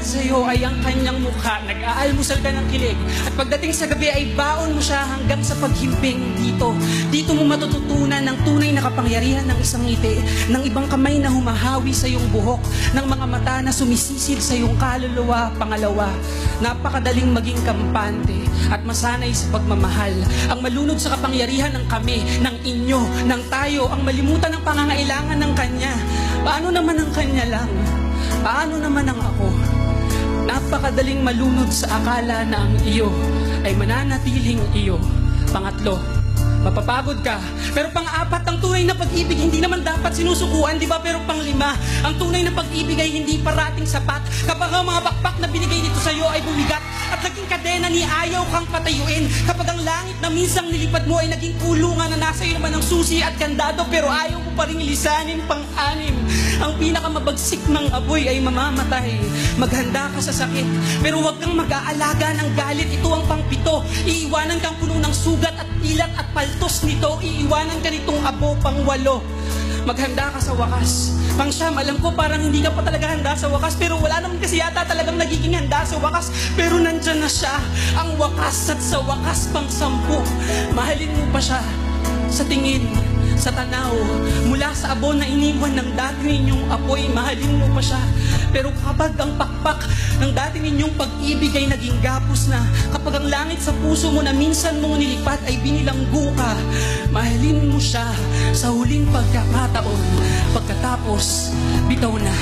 sa'yo ay ang kanyang mukha. Nag-aalmusal ka ng kilig. At pagdating sa gabi ay baon mo siya hanggang sa paghimping dito. Dito mo matututunan ng tunay na kapangyarihan ng isang ngiti, ng ibang kamay na humahawi sa iyong buhok, ng mga mata na sumisisid sa iyong kaluluwa. Pangalawa, napakadaling maging kampante at masanay sa pagmamahal. Ang malunod sa kapangyarihan ng kami, ng inyo, ng tayo, ang malimutan ng pangangailangan ng kanya. Paano naman ang kanya lang? Paano naman ang ako? Napakadaling malunod sa akala na ang iyo ay mananatiling iyo. Pangatlo, mapapagod ka. Pero pang-apat, ang tunay na pag-ibig hindi naman dapat sinusukuan, di ba? Pero pang-lima, ang tunay na pag-ibig ay hindi parating sapat. Kapag ang mga bakbak na binigay nito sa iyo ay bumigat at naging kadena ni ayaw kang patayuin. Kapag ang langit na minsang nilipad mo ay naging kulungan na nasa iyo naman ang susi at kandado, pero ayaw mo pa rin lisanin. Pang-anim, ang pinakamabagsik ng apoy ay mamamatay. Maghanda ka sa sakit, pero huwag kang mag-aalaga ng galit. Ito ang pang-pito, iiwanan kang puno ng sugat at ilat at paltos nito. Iiwanan ka nitong abo. Pang-walo, maghanda ka sa wakas. Pang-siyam, alam ko parang hindi ka pa talaga handa sa wakas, pero wala naman kasi yata talagang nagiging handa sa wakas. Pero nandyan na siya, ang wakas. At sa wakas, pang-sampu, mahalin mo pa siya sa tingin, sa tanaw, mula sa abo na iniwan ng dati ninyong apoy, mahalin mo pa siya. Pero kapag ang pakpak ng dati ninyong pag-ibig ay naging gapos na, kapag ang langit sa puso mo na minsan mong nilipat ay binilanggo ka, mahalin mo siya sa huling pagkakataon. Pagkatapos, bitaw na.